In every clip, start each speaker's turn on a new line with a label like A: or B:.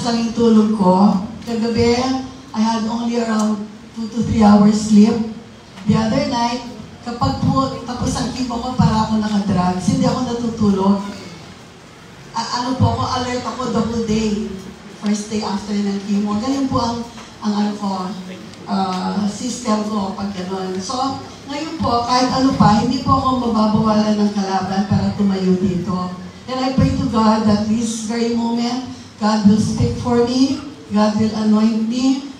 A: hours lang yung tulog ko. Kagabi, I had only around 2 to 3 hours sleep. The other night, kapag po tapos ang chemo ko, para ako nakadrugs, hindi ako natutulog. Ano po ako, alert ako double day. First day after ng chemo. Ganyan po ang ano ko, system ko pag gano'n. So, ngayon po, kahit ano pa, hindi po ako mababawalan ng kalaban para tumayo dito. And I pray to God that this very moment, God will speak for me, God will anoint me,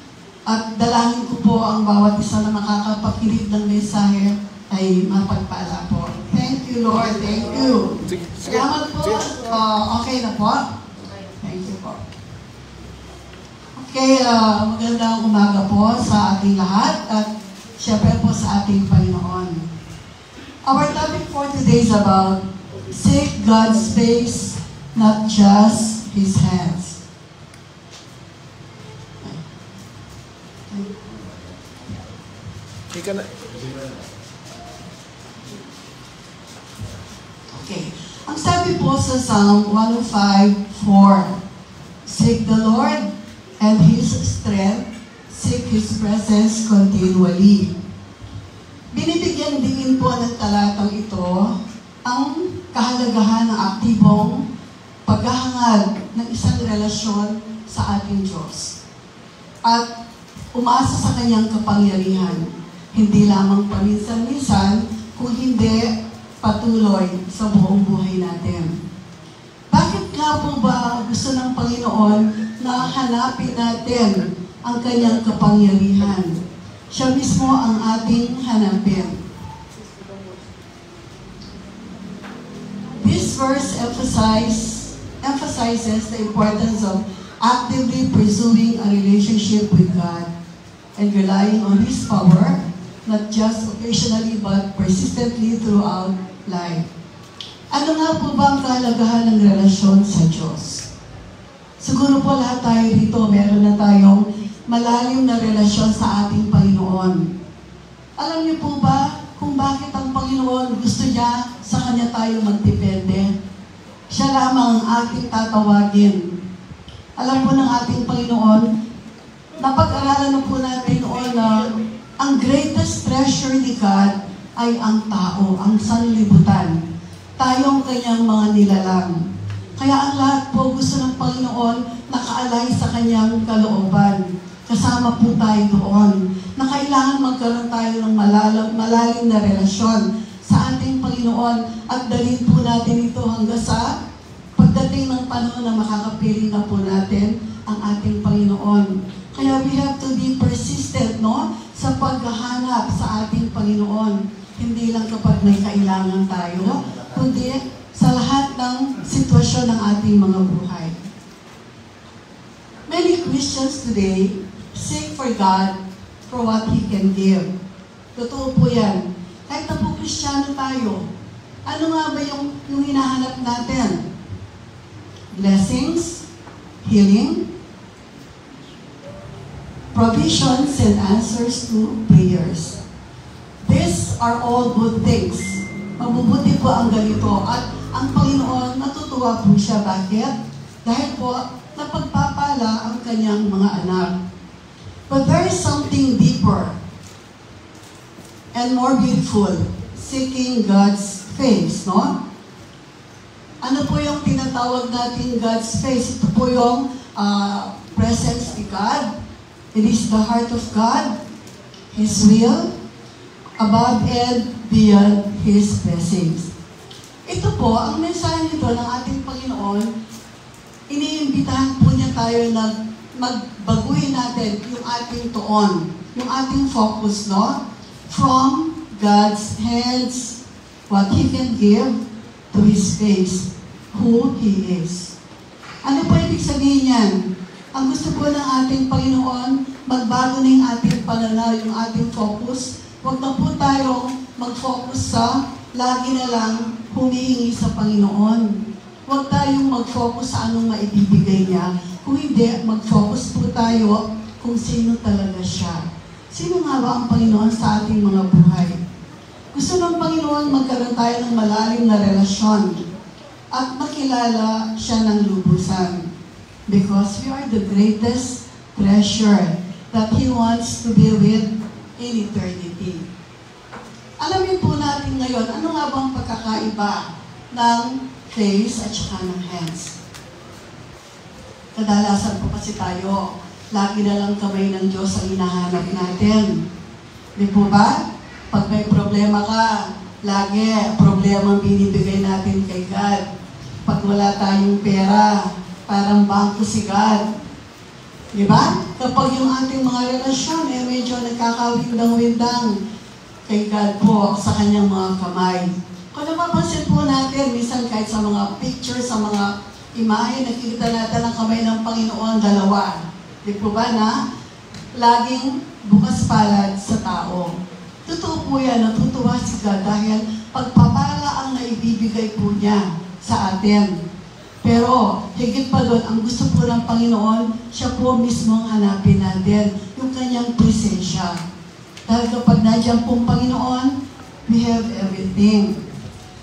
A: at dalangin ko po ang bawat isa na makakapakinig ng mensahe ay mapagpala po. Thank you, Lord. Thank you. Salamat po. Okay na po? Thank you po. Okay, magandang umaga po sa ating lahat at syempre po sa ating Panginoon. Our topic for today is about seek God's face, not just His hands. Okay. Ang sabi po sa Psalm 105:4, seek the Lord and His strength, seek His presence continually. Binibigyan din po ng talatang ito ang kahalagahan ng aktibong paghahangad ng isang relasyon sa ating Diyos. At umasa sa Kanyang kapangyarihan, hindi lamang paminsan-minsan, kung hindi patuloy sa buong buhay natin. Bakit nga po ba gusto ng Panginoon na hanapin natin ang Kanyang kapangyarihan? Siya mismo ang ating hanapin. This verse emphasizes the importance of actively pursuing a relationship with God and relying on His power, not just occasionally but persistently throughout life. Ano nga po ba ang kahalagahan ng relasyon sa Diyos? Siguro po lahat tayo dito, meron na tayong malalim na relasyon sa ating Panginoon. Alam niyo po ba kung bakit ang Panginoon gusto niya sa Kanya tayo magdepende? Siya lamang ang ating tatawagin. Alam po ng ating Panginoon, napag-aralan na po natin noon na ang greatest treasure ni God ay ang tao, ang sanlibutan. Tayong Kanyang mga nilalang. Kaya ang lahat po gusto ng Panginoon nakaalay sa Kanyang kalooban. Kasama po tayo doon na kailangan magkaroon tayo ng malalim na relasyon sa ating Panginoon at dalhin po natin ito hanggang sa pagdating ng panahon na makakapiling na po natin ang ating Panginoon. Kaya we have to be persistent, no? Sa paghahanap sa ating Panginoon. Hindi lang kapag may kailangan tayo, kundi sa lahat ng sitwasyon ng ating mga buhay. Many Christians today seek for God for what He can give. Totoo po yan. Kahit na po Kristiyano tayo, ano nga ba yung hinahanap natin? Blessings, healing, provisions and answers to prayers. These are all good things. Mabubuti po ang ganito. At ang Panginoon, natutuwa po siya. Bakit? Dahil po, napagpapala ang Kanyang mga anak. But there is something deeper and more beautiful, seeking God's face, no? Ano po yung tinatawag natin God's face? Ito po yung presence ni God. It is the heart of God, His will, above and beyond His blessings. Ito po, ang mensahe nito ng ating Panginoon, iniimbitahan po niya tayo na magbaguhin natin yung ating tuon, yung ating focus, no? From God's hands, what He can give, to His face, who He is. Ano po ibig sabihin yan? Ang gusto po ng ating Panginoon, magbago na yung ating pananaw, yung ating focus. Huwag na po tayong mag-focus sa lagi na lang humihingi sa Panginoon. Huwag tayong mag-focus sa anong maibibigay niya. Kung hindi, mag-focus po tayo kung sino talaga siya. Sino nga ba ang Panginoon sa ating mga buhay? Gusto ng Panginoon magkaroon tayo ng malalim na relasyon at makilala siya ng lubusan. Because we are the greatest treasure that He wants to be with in eternity. Alamin po natin ngayon, ano nga bang pagkakaiba ng face at saka ng hands? Kadalasan po kasi tayo, lagi na lang kamay ng Diyos ang hinahanap natin. Di po ba? Pag may problema ka, lagi problema ang binibigay natin kay God. Pag wala tayong pera, parang bangko si God. Di ba? Kapag yung ating mga relasyon, medyo nagkakawindang-windang kay God po sa kanyang mga kamay. Kung napapansin po natin, minsan kahit sa mga picture, sa mga imahe, nakikita natin ang kamay ng Panginoon, dalawa. Di po ba na laging bukas palad sa tao? Totoo po yan, natutuwa si God dahil pagpapala ang naibibigay po niya sa atin. Pero higit pa doon, ang gusto po ng Panginoon, siya po mismo ang hanapin natin, yung kanyang presensya. Dahil kapag nandiyan pong Panginoon, we have everything.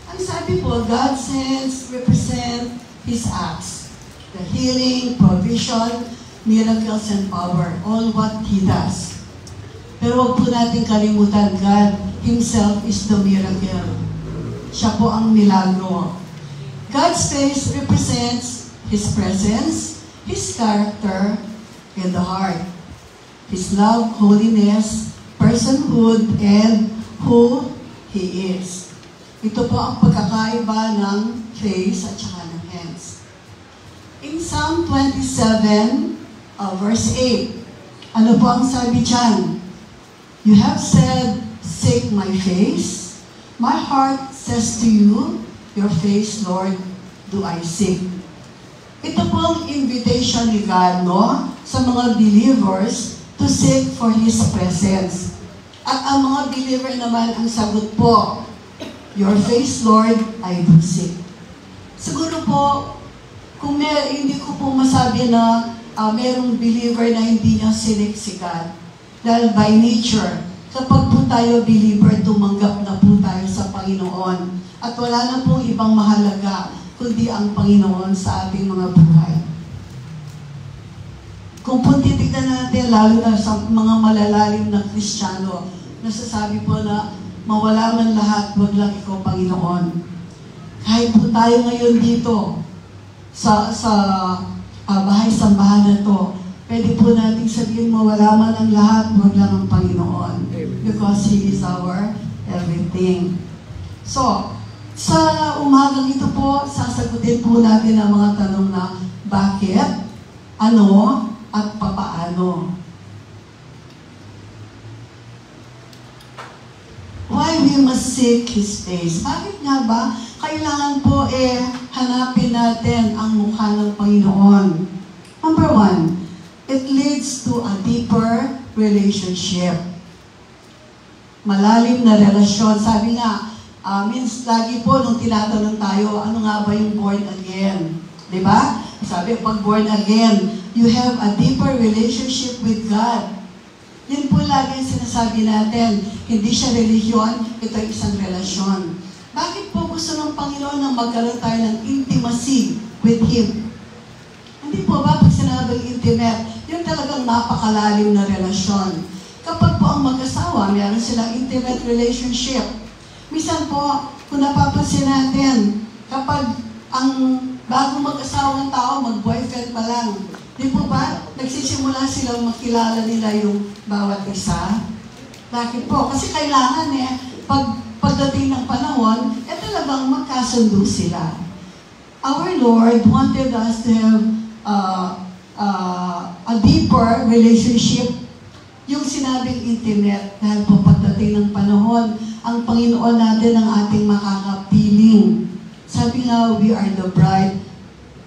A: Ang sabi po, God's hands represent His acts. The healing, provision, miracles, and power. All what He does. Pero huwag po natin kalimutan, God Himself is the miracle. Siya po ang milagro. God's face represents His presence, His character, and the heart. His love, holiness, personhood, and who He is. Ito po ang pagkakaiba ng face at saka ng hands. In Psalm 27, verse 8, ano po ang sabi dyan? You have said, seek my face. My heart says to you, your face, Lord, do I seek. Ito po ang invitation ni God, no? Sa mga believers to seek for His presence. At ang mga believer naman, ang sagot po, your face, Lord, I do seek. Siguro po, kung hindi ko po masabi na merong believer na hindi niya sinik si God. Dahil by nature, kapag po tayo believer, tumanggap na po tayo sa Panginoon. At wala na pong ibang mahalaga, kundi ang Panginoon sa ating mga buhay. Kung po titignan natin, lalo na sa mga malalalim na Kristiyano, nasasabi po na mawala man lahat, wag lang ikaw, Panginoon. Kahit po tayo ngayon dito, sa bahay-sambahan na to, pwede po natin sabihin, mawala man ang lahat, wag lang ang Panginoon. Because He is our everything. So, sa umagang ito po, sasagutin po natin ang mga tanong na bakit, ano, at papaano. Why we must seek His face? Bakit nga ba kailangan po hanapin natin ang mukha ng Panginoon? Number one, it leads to a deeper relationship. Malalim na relasyon. Sabi nga, lagi po nung tinatanong tayo, ano nga ba yung born again? Diba? Sabi, pag born again, you have a deeper relationship with God. Yun po lagi ang sinasabi natin. Hindi siya religion, ito ay isang relasyon. Bakit po gusto ng Panginoon na magkaroon tayo ng intimacy with Him? Hindi po ba pag sinabing intimate, yun talagang napakalalim na relasyon. Kapag po ang mag-asawa, meron silang intimate relationship. Minsan po, kung napapansin natin, kapag ang bago mag-asawa ng tao, mag-boyfriend pa lang, di po ba, nagsisimula silang makilala nila yung bawat isa? Bakit po? Kasi kailangan pagdating ng panahon, talagang magkasundo sila. Our Lord wanted us to have a deeper relationship. Yung sinabing intimate, dahil po pagdating ng panahon, ang Panginoon natin ang ating makakapiling. Sabi nga, we are the bride,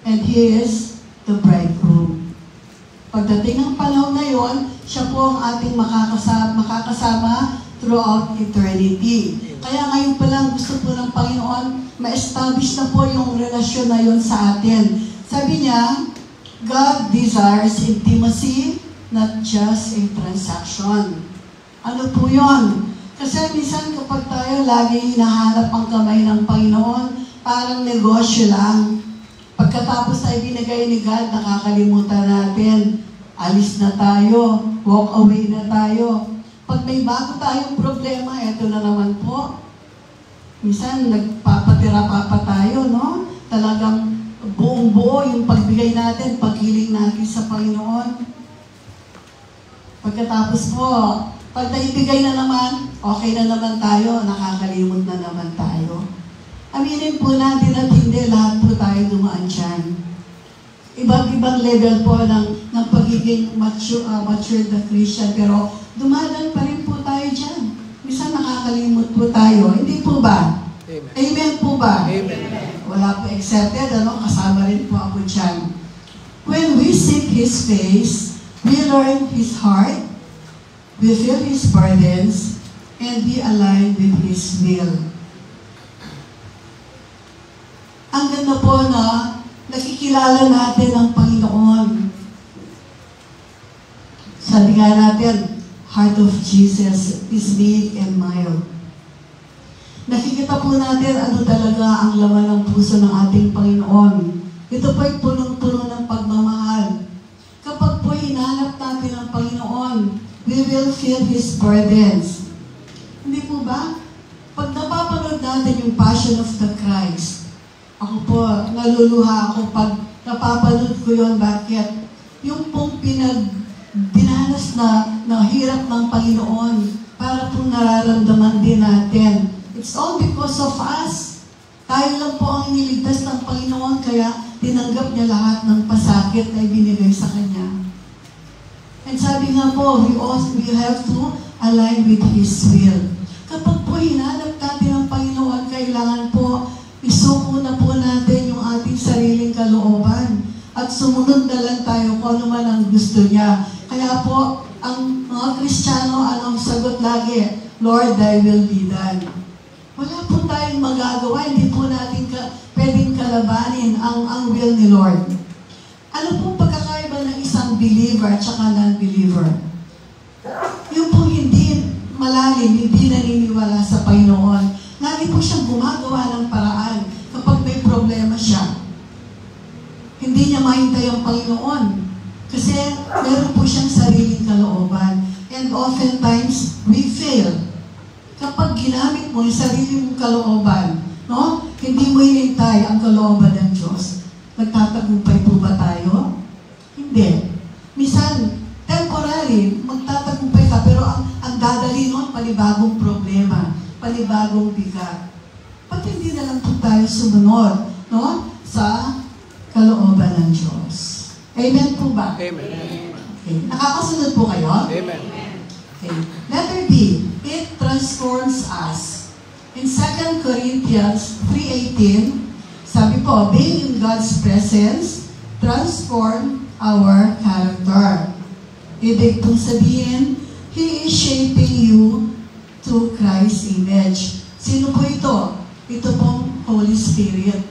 A: and He is the bridegroom. Pagdating ng panahon na yon, siya po ang ating makakasama throughout eternity. Kaya ngayon pa lang gusto po ng Panginoon, ma-establish na po yung relasyon na yon sa atin. Sabi niya, God desires intimacy, not just a transaction. Ano po yon? Kasi minsan kapag tayo lagi hinahanap ang kamay ng Panginoon, parang negosyo lang. Pagkatapos na ibinigay ni God, nakakalimutan natin. Alis na tayo, walk away na tayo. Pag may bago tayong problema, eto na naman po. Minsan, nagpapatira pa tayo, no? Talagang buong-buo yung pagbigay natin, paghiling natin sa Panginoon. Pagkatapos po, pag naibigay na naman, okay na naman tayo, nakakalimot na naman tayo. Aminin po natin at hindi lahat po tayo dumaan dyan. Ibang-ibang level po ng pagiging matured na Christian, pero dumadaan pa rin po tayo dyan. Minsan nakakalimot po tayo. Hindi po ba?
B: Amen.
A: Amen po ba?
B: Amen.
A: Wala po accepted, kasama rin po ako dyan. When we seek His face, we learn His heart, we feel His burdens, and we align with His will. Ang ganda po na nakikilala natin ang Panginoon. Sabi nga natin, heart of Jesus is big and mild. Nakikita po natin ano talaga ang laman ng puso ng ating Panginoon. Ito po ay punong-puno ng pagmamahal. Kapag po hinanap natin ang Panginoon, we will feel His burdens. Hindi po ba? Pag napapanood natin yung Passion of the Christ, ako po, naluluha ako pag napapanood ko yun. Bakit? Yung pong dinanas na hirap ng Panginoon para pong nararamdaman din natin. It's all because of us. Tayo lang po ang iniligtas ng Panginoon, kaya tinanggap niya lahat ng pasakit na ibinigay sa Kanya. And sabi nga po, we have to align with His will. Kapag po hinanap natin ang Panginoon, kailangan po isuko na po natin yung ating sariling kalooban at sumunod na lang tayo kung ano man ang gusto niya. Kaya po, ang mga Kristiyano, anong sagot lagi? Lord, thy will be done. Wala po tayong magagawa, hindi po natin pwedeng kalabanin ang will ni Lord. Ano po pagkakaiba ng isang believer at saka non-believer? Yung po hindi malalim, hindi naniniwala sa Panginoon. Lagi po siyang gumagawa ng paraan kapag may problema siya. Hindi niya mahintay ang Panginoon kasi meron po siyang sariling kalooban. And oftentimes, we fail. Kapag ginamit mo yung sariling kalooban, no? Hindi mo hinintay ang kalooban ng Diyos. Nagtatagumpay po ba tayo? Hindi. Minsan, temporary, magtatagumpay ka, pero ang dadali nun, panibagong problema, panibagong bigat. Ba't hindi na lang po tayo sumunod, no? Sa kalooban ng Diyos. Amen po ba?
B: Amen.
A: Okay. Nakakasunod po kayo?
B: Amen.
A: Okay. Letter B, it transforms us. In 2 Corinthians 3:18, sabi po, being in God's presence, transform our character. Ibig pong sabihin, He is shaping you to Christ's image. Sino po ito? Ito pong Holy Spirit.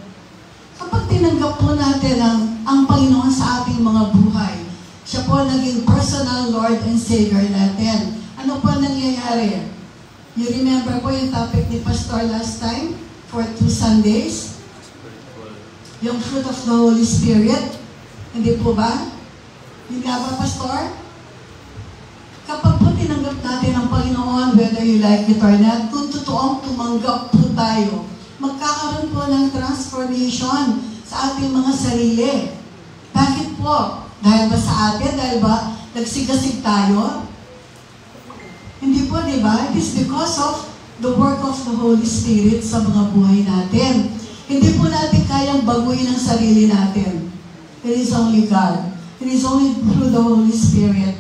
A: Kapag tinanggap po natin ang Panginoon sa ating mga buhay, siya po naging personal Lord and Savior natin. Ano po nangyayari? You remember po yung topic ni Pastor last time for 2 Sundays? Yung fruit of the Holy Spirit. Hindi po ba? Hindi nga ba, Pastor? Kapag po tinanggap natin ang Panginoon, whether you like it or not, kung totoong tumanggap po tayo, magkakaroon po ng transformation sa ating mga sarili. Bakit po? Dahil ba sa atin? Dahil ba nagsigasig tayo? Hindi po, di ba? It is because of the work of the Holy Spirit sa mga buhay natin. Hindi po natin kayang baguhin ang sarili natin. It is only God. It is only through the Holy Spirit.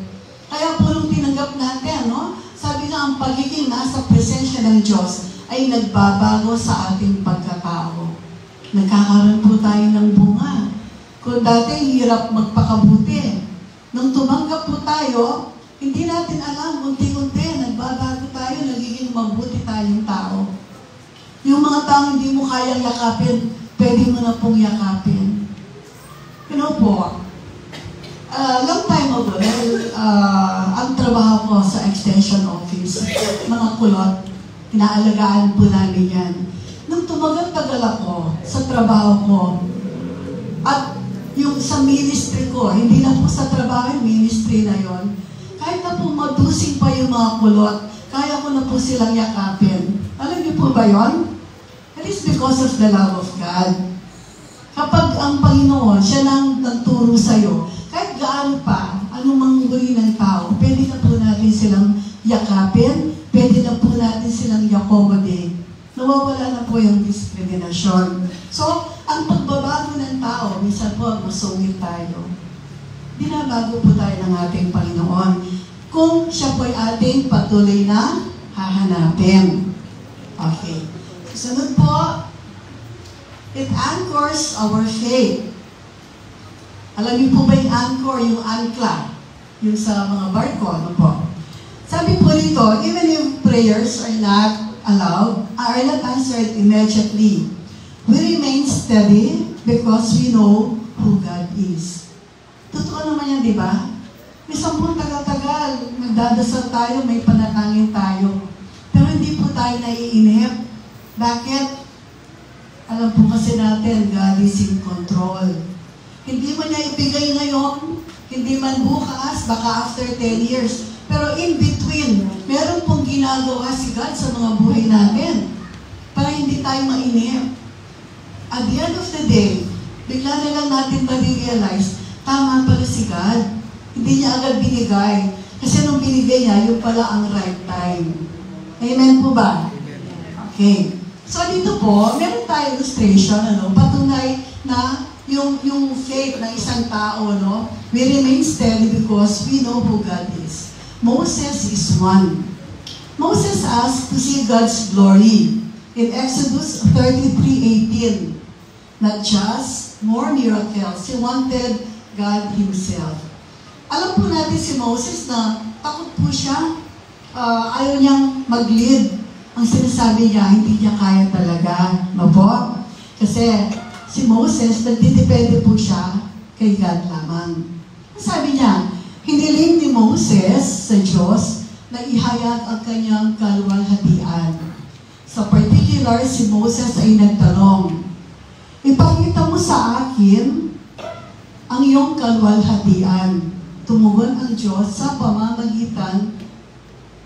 A: Kaya po nung tinanggap natin, no? Sabi nga, ang pagiging nasa presensya ng Diyos ay nagbabago sa ating pagkatao. Nagkakaroon po tayo ng bunga. Kung dati hirap magpakabuti, nung tumanggap po tayo, hindi natin alam, unti-unti, nagbabago tayo, nagiging mabuti tayong tao. Yung mga taong hindi mo kayang yakapin, pwede mo na pong yakapin. You know po, long time ago, ang trabaho ko sa extension office, mga kulot, inaalagaan po namin yan. Nung tumagal-tagal ako sa trabaho ko, yung sa ministry ko, hindi lang po sa trabaho, ministry na yon. Kahit na po madusing pa yung mga kulot, kaya ko na po silang yakapin. Alam niyo po ba yon? It is because of the love of God. Kapag ang Panginoon, siya nang nagturo sa'yo, kahit gaano pa, anumang uri ng tao, pwede na po natin silang yakapin, pwede na po natin silang accommodate. Nawawala na po yung diskriminasyon. So, ang pagbabago ng tao, minsan po masungit tayo. Binabago po tayo ng ating Panginoon. Kung siya po ay ating patuloy na hahanapin. Okay. Sunod po, it anchors our faith. Alam niyo po ba yung anchor, yung ankla? Yung sa mga barko, ano po? Sabi po dito, even if prayers are not answered immediately, we remain steady because we know who God is. Totoo naman yan, di ba? May sampung tagal-tagal, nagdadasal tayo, may panatangin tayo. Pero hindi po tayo naiinip. Bakit? Alam po kasi natin, God is in control. Hindi man niya ibigay ngayon, hindi man bukas, baka after 10 years. Pero in between, meron pong ginagawa si God sa mga buhay natin para hindi tayo mainip. At the end of the day, bigla na lang natin ma-realize, tama pala si God. Hindi niya agad binigay. Kasi nung binigay niya, yun pala ang right time. Amen po ba? Okay. So dito po, meron tayo illustration, patunay na yung faith ng isang tao, we remain steady because we know who God is. Moses is one. Moses asked to see God's glory in Exodus 33:18. Not just more miracles. He wanted God Himself. Alam po natin si Moses na takot po siya. Ayaw niyang mag-lead. Ang sinasabi niya, hindi niya kaya talaga. No po? Kasi si Moses, nagdidepende po siya kay God lamang. Sabi niya, hiniling ni Moses sa Diyos na ihayag ang kanyang kaluwalhatian. Sa particular, si Moses ay nagtanong, ipakita mo sa akin ang iyong kaluwalhatian. Tumugon ang Diyos sa pamamagitan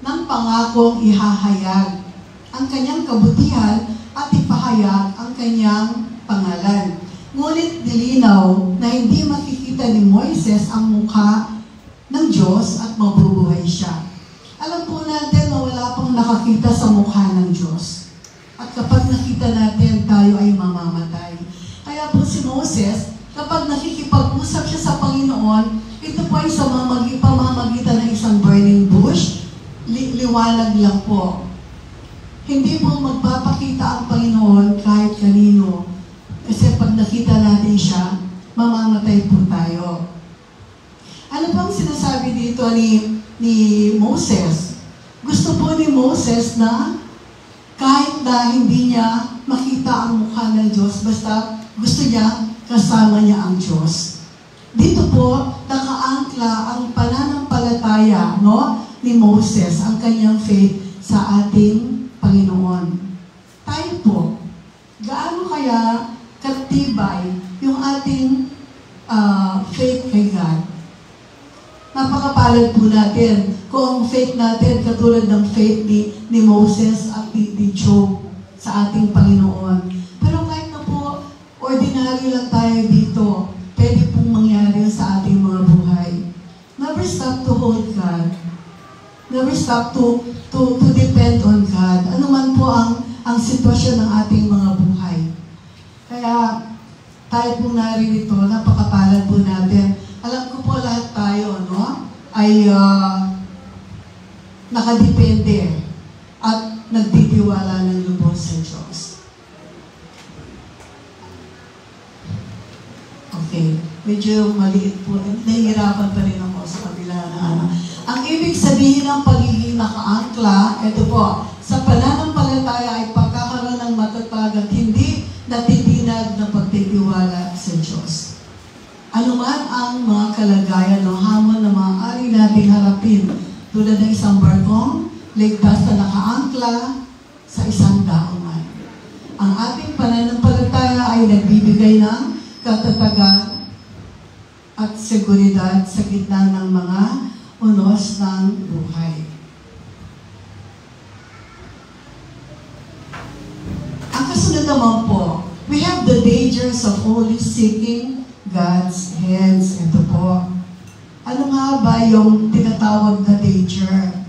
A: ng pangakong ihahayag ang kanyang kabutihan at ipahayag ang kanyang pangalan. Ngunit nilinaw na hindi makikita ni Moises ang mukha ng Diyos at mabubuhay siya. Alam po natin na wala pang nakakita sa mukha ng Diyos. At kapag nakita natin, tayo ay mamamatay. Kaya po si Moses, kapag nakikipag-usap siya sa Panginoon, ito po ay sa pamamagitan ng isang burning bush, liwanag lang po. Hindi po magpapakita ang Panginoon kahit kanino. Kasi pag nakita natin siya, mamamatay po tayo. Ano pang sinasabi dito ni Moses? Gusto po ni Moses na kahit na hindi niya makita ang mukha ng Diyos, basta gusto niya kasama niya ang Diyos. Dito po, nakaangkla ang pananampalataya ni Moses, ang kanyang faith sa ating Panginoon. Tayo po, gaano kaya katibay yung ating faith kay God? Napakapalad po natin kung ang faith natin katulad ng faith ni Moses at ni Job sa ating Panginoon. Pero kahit na po, ordinary lang tayo dito, pwede pong mangyari sa ating mga buhay. Never stop to hold God. Never stop to depend on God. Ano man po ang sitwasyon ng ating mga buhay. Kaya tayo pong naririto, napakapalad po natin. Alam ko po lahat tayo, ay nakadepende at nagtitiwala ng lubos sa Diyos. Okay, medyo maliit po. Nahihirapan pa rin ako sa kabila na Ang ibig sabihin ng pagiging nakaangkla, ito po, sa pananampalataya ay pagkakaroon ng matatag at hindi natitinag na pagtitiwala sa Diyos. Ano man ang mga kalagayan o hamon na maaari nating harapin, tulad ng isang barkong, ligtas na nakaangkla sa isang daungan. Ang ating pananampalataya ay nagbibigay ng katatagan seguridad sa gitna ng mga unos ng buhay. Ang kasunod naman po, we have the dangers of only seeking God's hands. Ito po. Ano nga ba yung tinatawag na danger?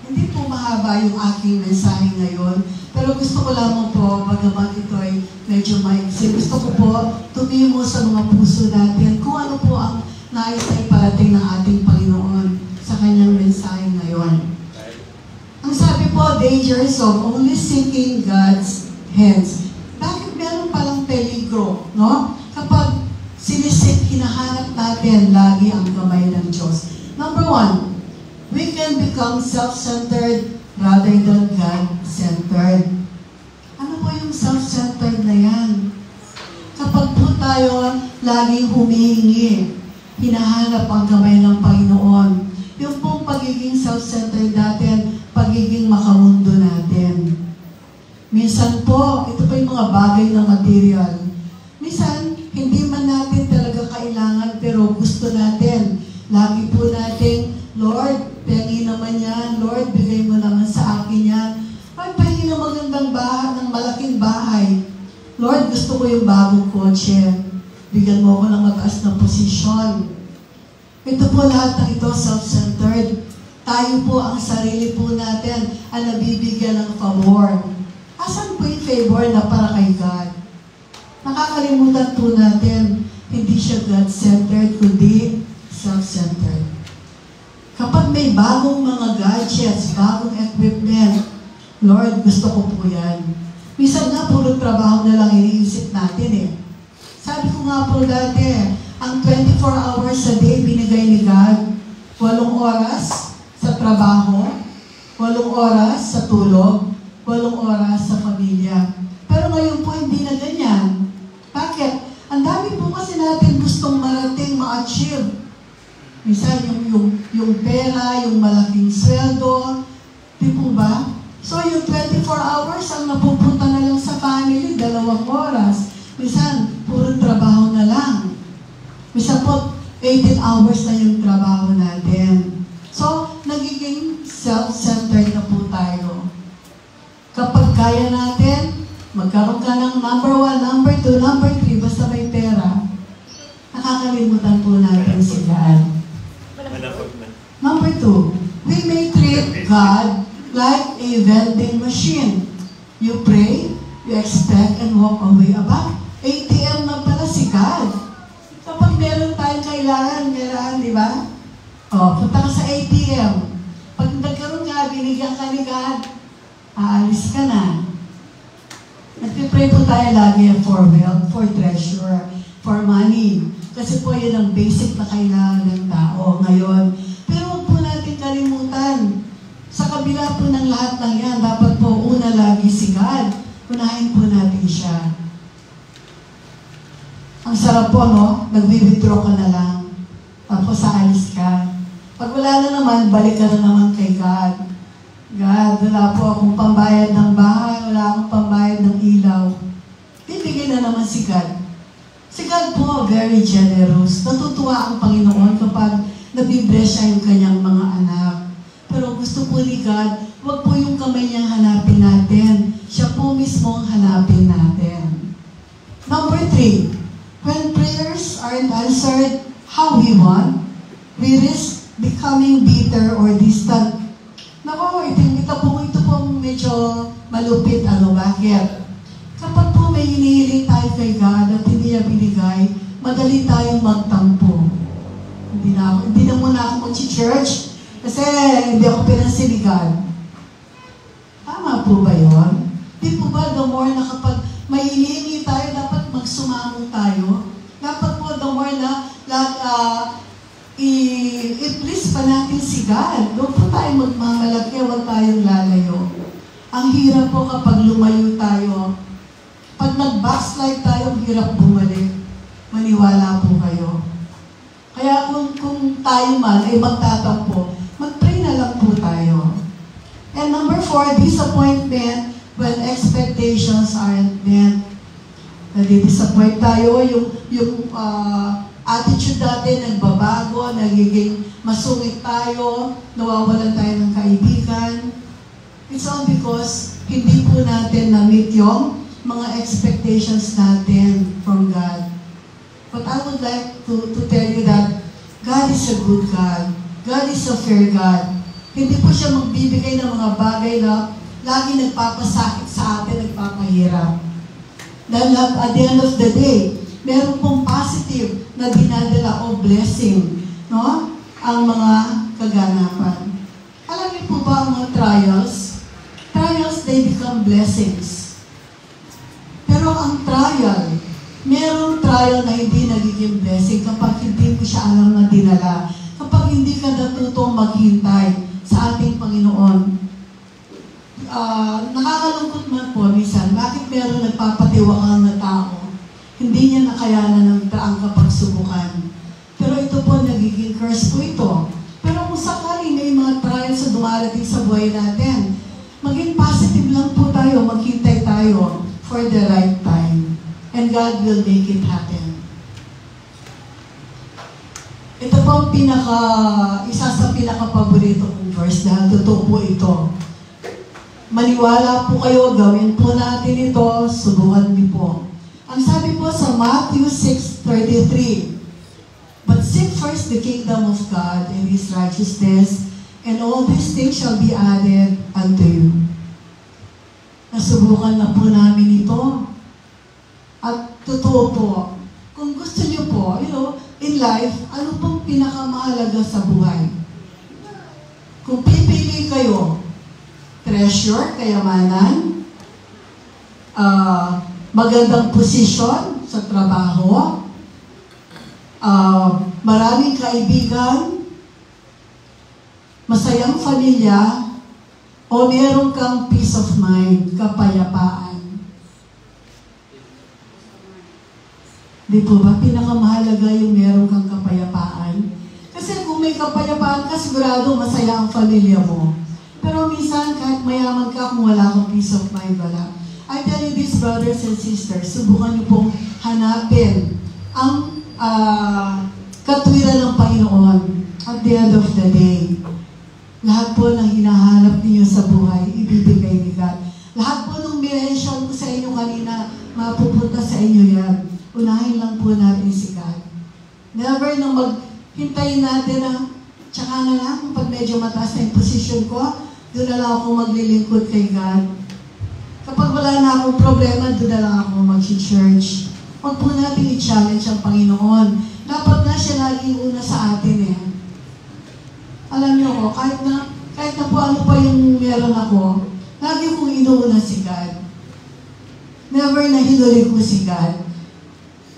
A: Hindi po mahaba yung aking mensahe ngayon, pero gusto ko lamang po, bagaman ito ay medyo maiksi, gusto ko po tumimo sa mga puso natin kung ano po ang nais ay parating ng ating Panginoon sa kanyang mensahe ngayon. Ang sabi po, dangers of only seeking God's hands. Bakit meron palang peligro, no? Kapag hinahanap natin lagi ang kamay ng Diyos. Number one, we can become self-centered rather than God-centered. Ano po yung self-centered na yan? Kapag po tayo laging humihingi, hinahanap ang kamay ng Panginoon, yung pong pagiging self-centered natin, pagiging makamundo natin. Minsan po, ito pa yung mga bagay na material. Minsan, hindi man natin talaga kailangan, pero gusto natin. Lagi po natin, Lord, pengi naman yan. Lord, bigay mo naman sa akin yan. Ay, pahingi ng magandang bahay, ng malaking bahay. Lord, gusto ko yung bagong kotse. Bigyan mo ako ng mataas na posisyon. Ito po lahat ng ito, self-centered. Tayo po, ang sarili po natin, ang nabibigyan ng favor. Asan po yung favor na para kay God? Nakakalimutan po natin, hindi siya God-centered, kundi self-centered. Kapag may bagong mga gadgets, bagong equipment, Lord, gusto ko po yan. Minsan nga, puro trabaho na lang iniisip natin eh. Sabi ko nga po dati, ang 24 hours a day binigay ni God, 8 oras sa trabaho, 8 oras sa tulog, 8 oras sa pamilya. Pero ngayon po, hindi na ganyan. Bakit? Ang dami po kasi natin gustong marating, ma-achieve. Minsan yung pera, yung malaking sweldo, di po ba? So yung 24 hours ang napupunta na lang sa family, 2 oras. Minsan, puro trabaho na lang. Minsan po, 18 hours na yung trabaho natin. So, nagiging self-centered na po tayo. Kapag kaya natin, magkaroon ka ng number 1, number 2, number 3, basta may pera, nakakalimutan po natin si God. Number 2, we may treat God like a vending machine. You pray, you expect, and walk away. Aba, ATM na pala si God. Kapag meron tayong kailangan, di ba? O, punta ka sa ATM. Pag nagkaroon ka, binigyan ka ni God, aalis ka na. Nagpipray po tayo lagi for wealth, for treasure, for money. Kasi po yun ang basic na kailangan ng tao ngayon. Pero huwag po natin kalimutan. Sa kabila po ng lahat ng yan, dapat po una lagi si God. Unahin po natin siya. Ang sarap po, no? Nag-withdraw ka na lang. Tapos aalis ka. Pag wala na naman, balik ka na naman kay God. God, wala po akong pambayad ng bahay, wala akong pambayad ng ilaw. Bibigyan na naman si God. Si God po, very generous. Natutuwa ang Panginoon kapag nabibless siya yung kanyang mga anak. Pero gusto po ni God, huwag po yung kamay niyang hanapin natin. Siya po mismo ang hanapin natin. Number 3, when prayers aren't answered how we want, we risk becoming bitter or distant. Nako, ito po medyo malupit. Bakit? Kapag po may hinihiling tayo kay God at hindi niya binigay, madali tayong magtampo. Hindi na muna ako mag-church kasi hindi ako pinansin ni God. Tama po ba yun? Di po ba the more na kapag may hinihingi tayo, dapat magsumamo tayo? Dapat po the more na i-please pa natin si God. Doon po tayo magmamalaki, huwag tayong lalayo. Ang hirap po kapag lumayo tayo. Pag nag-backslide tayo, ang hirap bumalik. Maniwala po kayo. Kaya kung tayo man ay magtatampo, mag-pray na lang po tayo. And number 4, disappointment when expectations aren't met. Nadi-disappoint tayo, yung attitude natin nagbabago, nagiging masungit tayo, nawawalan tayo ng kaibigan. It's all because hindi po natin na-meet yung mga expectations natin from God. But I would like to tell you that God is a good God. God is a fair God. Hindi po siya magbibigay ng mga bagay na lagi nagpapasakit sa atin, nagpapahirap. Dahil at the end of the day, meron pong positive na dinadala o blessing, no? Ang mga kaganapan. Alam niyo po ba ang mga trials? Trials, they become blessings. Pero ang trial, merong trial na hindi nagiging blessing kapag hindi mo siya alam na dinala. Kapag hindi ka natutong maghintay sa ating Panginoon. Nakakalungkot man po minsan, bakit meron nagpapatiwaan na tao? Hindi niya nakayanan ng daang kapagsubukan. Pero ito po, nagiging curse po ito. Pero kung sakaling may mga trials na dumarating sa buhay natin, maging positive lang po tayo, maghintay tayo for the right time. And God will make it happen. Ito po ang isa sa pinaka-paborito kong verse dahil totoo po ito. Maniwala po kayo, gawin po natin ito, subukan niyo po. Ang sabi po sa Matthew 6:33, "But seek first the kingdom of God and His righteousness, and all these things shall be added unto you." Nasubukan na po namin ito. At totoo po, kung gusto niyo po, in life, ano pong pinakamahalaga sa buhay? Kung pipili kayo, treasure, kayamanan, magandang posisyon sa trabaho, maraming kaibigan, masayang pamilya, o meron kang peace of mind, kapayapaan. Di po ba? Pinakamahalaga yung meron kang kapayapaan. Kasi kung may kapayapaan ka, sigurado masaya ang pamilya mo. Pero minsan, kahit mayaman ka, kung wala kang peace of mind, wala. I tell you this, brothers and sisters, subukan niyo pong hanapin ang katwiran ng Panginoon at the end of the day. Lahat po ng hinahanap niyo sa buhay, ibibigay ni God. Lahat po ng minention ko sa inyo kanina, mapupunta sa inyo yan. Unahin lang po natin si God. Never nang maghintayin natin na tsaka na lang, pag medyo mataas na yung posisyon ko, doon na lang ako maglilingkod kay God. Kapag wala na akong problema, doon na lang ako mag-church. Huwag po natin i-challenge ang Panginoon. Dapat na siya laging una sa atin eh. Alam niyo ko, kahit na po ano pa yung meron ako, lagi kong inuuna si God. Never na hinuli ko si God.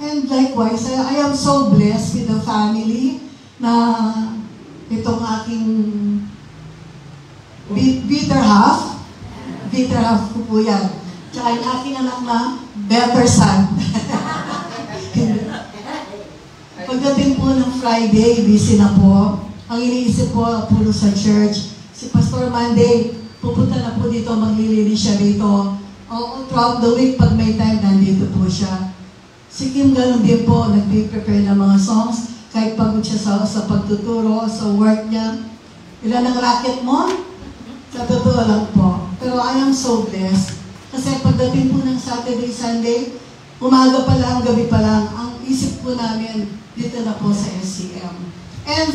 A: And likewise, I am so blessed with the family na itong aking bitter half ko po yan. Tsaka yung aking anak na better son. Pagdating po ng Friday, busy na po. Ang iniisip po, pulo sa church. Si Pastor Monday, pupunta na po dito, maglilinis siya rito. Throughout the week, pag may time, nandito po siya. Si Kim ganun din po, nag-prepare ng mga songs, kahit pagod siya sa pagtuturo, sa work niya. Ilan ang racket mo? Sa totoo lang po. Pero I am so blessed. Kasi pagdating po ng Saturday, Sunday, umaga pa lang, gabi pa lang, ang isip po namin, dito na po sa SCM. And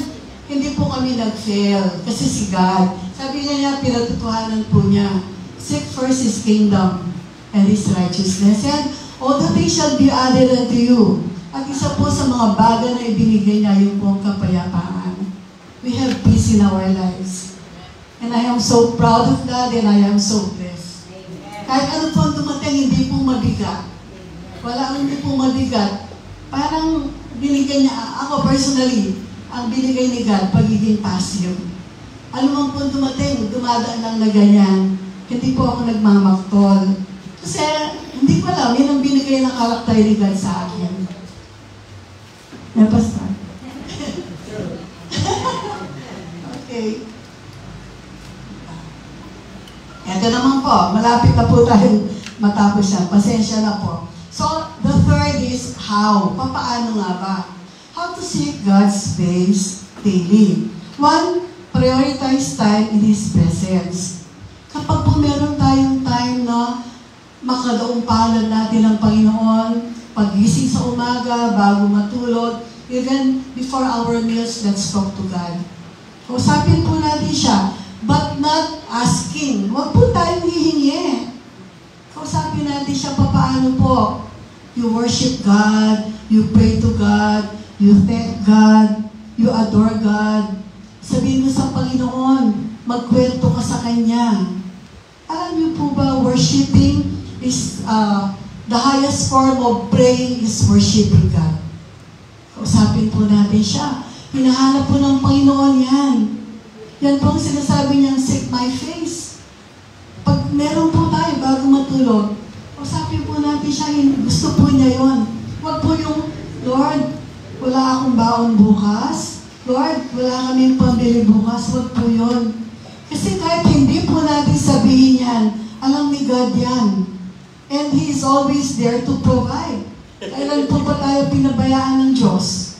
A: hindi po kami nag-fail, kasi si God, sabi niya, pinatutuhanan po niya, seek first His kingdom and His righteousness. And all the things shall be added unto you. At isa po sa mga bagay na ibinigay niya yung pong kapayapaan. We have peace in our lives. And I am so proud of that and I am so blessed. Kahit ano po ang dumating, hindi po mabigat. Wala hindi po mabigat. Parang binigay niya, ako personally, ang binigay ni God, pagiging passive. Ano man po dumating, dumadaan lang na ganyan. Hindi po ako nagmamaktol. Kasi hindi ko alam, yun ang binigay ng karakter ni God sa akin. Yeah, Pastor? Okay. Ito naman po, malapit na po tayong matapos yan. Pasensya na po. So, the third is how. Papaano nga ba? How to seek God's face daily. One, prioritize time in His presence. Kapag po meron tayong time na makadaong palad natin ang Panginoon, pagising sa umaga, bago matulog, even before our meals, let's talk to God. Kausapin po natin siya, but not asking. Huwag po tayong hihingi. Kausapin natin siya, papaano po? You worship God, you pray to God, you thank God, you adore God. Sabihin mo sa Panginoon, magkwento ka sa Kanya. Alam niyo po ba, worshiping is the highest form of praying is worshiping God. Kausapin po natin siya. Hinahanap po ng Panginoon yan. Yan po ang sinasabi niyang, seek my face. Pag meron po tayo bago matulog, kausapin po natin siya, gusto po niya yon. Huwag po yung, Lord, wala akong baon bukas. Lord, wala kaming pambili bukas. Huwag po yun. Kasi kahit hindi po natin sabihin yan, alam ni God yan. And He is always there to provide. Kailan po ba tayo pinabayaan ng Diyos?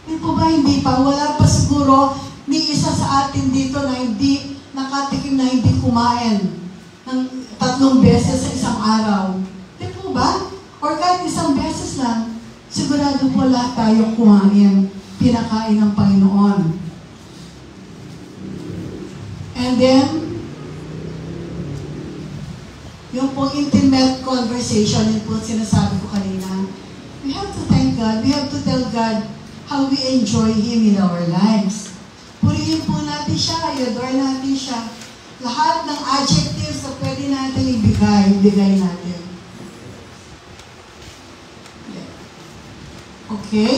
A: Hindi po ba? Hindi pa. Wala pa siguro ni isa sa atin dito na hindi nakatikim na hindi kumain ng 3 beses sa isang araw. Hindi po ba? Or kahit isang beses lang, sigurado po lahat tayo kumain, pinakain ng Panginoon. And then, yung po intimate conversation, yun po sinasabi ko kanina, we have to thank God, we have to tell God how we enjoy Him in our lives. Purihin po natin siya, i-adore natin siya. Lahat ng adjectives na pwede natin ibigay natin. Okay?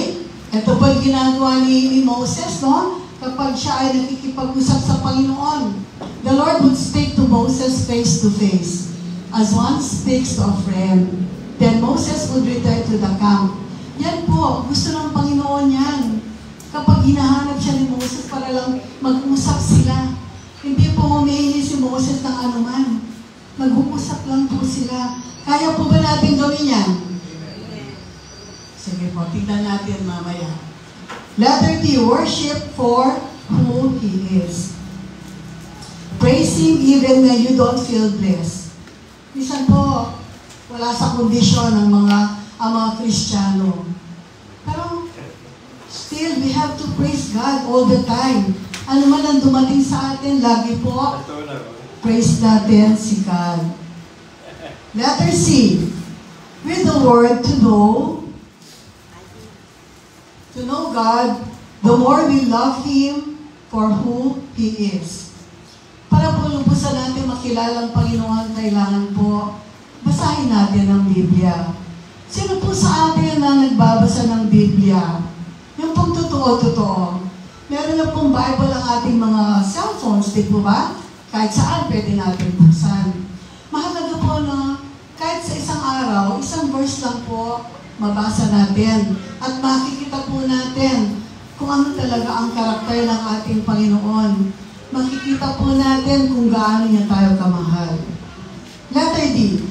A: Ito po yung ginagawa ni Moses, no? Kapag siya ay nakikipag-usap sa Panginoon. The Lord would speak to Moses face to face, as one speaks to a friend. Then Moses would return to the camp. Yan po, gusto ng Panginoon yan. Kapag hinahanap siya ni Moses para lang mag-usap sila. Hindi po humihingi si Moses ng anuman. Mag-uusap lang po sila. Kaya po ba natin gawin yan? Sige po, tignan natin mamaya. Letter D, worship for who He is. Praise Him even when you don't feel blessed. Minsan po, wala sa kondisyon ang mga Kristiyano. Pero, still, we have to praise God all the time. Ano man ang dumating sa atin, lagi po, praise natin si God. Letter C, with the word to know God, the more we love Him for who He is. Para po lubusan natin makilala ang Panginoon, kailangan po basahin natin ang Biblia. Sino po sa atin na nagbabasa ng Biblia? Yung pong totoo. Meron na pong Bible ang ating mga cellphones, di po ba? Kahit saan pwede natin buksan. Mahalaga po na kahit sa isang araw, isang verse lang po mabasa natin. At makikita po natin kung ano talaga ang karakter ng ating Panginoon. Makikita po natin kung gaano niya tayo kamahal. Letter D.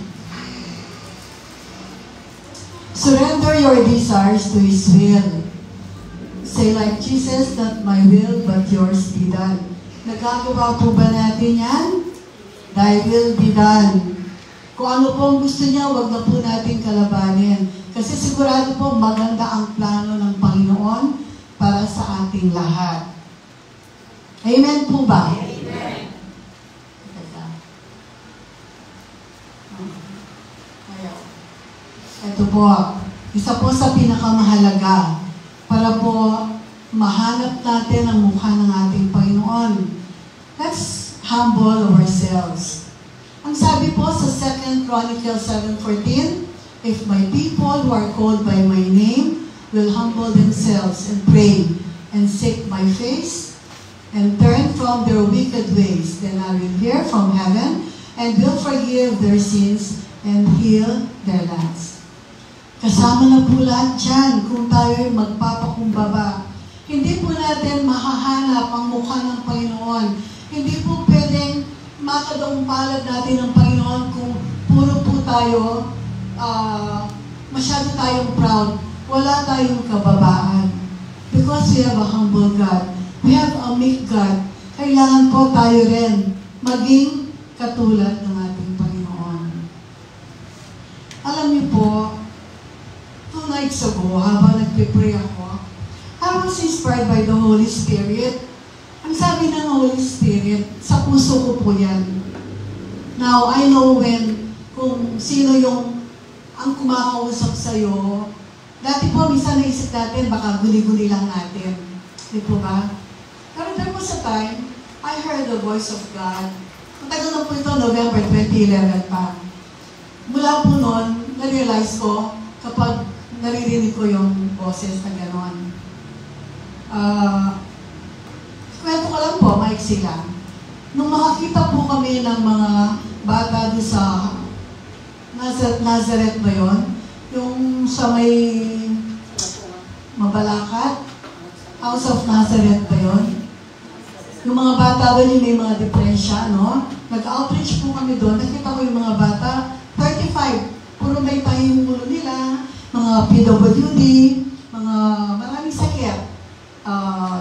A: Surrender your desires to His will. Say like Jesus, not my will, but yours be done. Nagagawa po ba natin yan? Thy will be done. Kung ano po ang gusto niya, wag na po natin kalabanin. Kasi sigurado po, maganda ang plano ng Panginoon para sa ating lahat. Amen po ba? Amen. Ito po, isa po sa pinakamahalaga para po mahanap natin ang mukha ng ating Panginoon. Let's humble ourselves. Ang sabi po sa 2 Chronicles 7:14, if my people who are called by my name will humble themselves and pray and seek my face and turn from their wicked ways, then I will hear from heaven and will forgive their sins and heal their lands. Kasama na po lahat dyan kung tayo ay magpapakumbaba. Hindi po natin mahahanap ang mukha ng Panginoon. Hindi po pwedeng makadaong palad natin ng Panginoon kung puro po tayo masyado tayong proud. Wala tayong kababaan. Because we have a humble God. We have a meek God. Kailangan po tayo rin maging katulad ng ating Panginoon. Alam niyo po, 2 nights ago, habang nagpipray ako, I was inspired by the Holy Spirit. Ang sabi ng Holy Spirit, sa puso ko po yan. Now, I know kung sino yung ang kumakausap sa'yo. Dati po, minsan naisip natin, baka guli-guli lang natin. Di po ba? Pero there was a time, I heard the voice of God. Matagal na po ito, November 2011 pa. Mula po noon, na-realize ko, kapag naririnig ko yung boses na gano'n. Kwento ko lang po, maiksi lang. Nung makakita po kami ng mga bata doon sa Nazareth ba yun? Yung sa may Mabalacat? House of Nazareth ba yun? Yung mga bata doon yung may mga depresya, no? Nag-outreach po kami doon. Nakita ko yung mga bata, 35. Puro may tayo yung ulo nila. Mga PWD, mga maraming sakit.